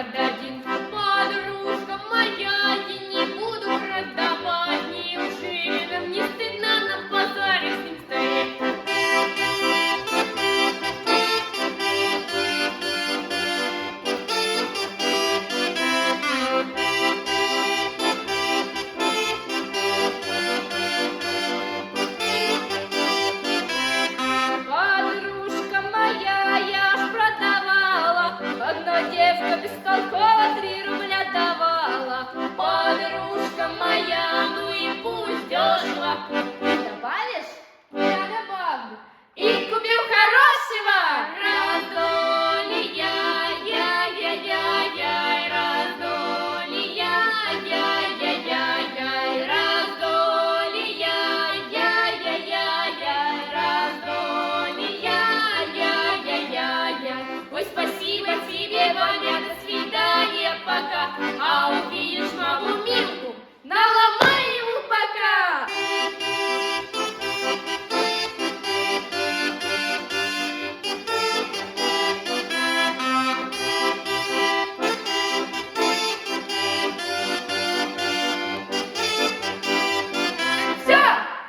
продадим. Подружка моя, я не буду продавать. Неужели нам не стыдно на базаре с ним стоять? Подружка моя, я ж продавала, одна девка бестолково 3 рубля давала. Подружка моя, ну и пусть дешево.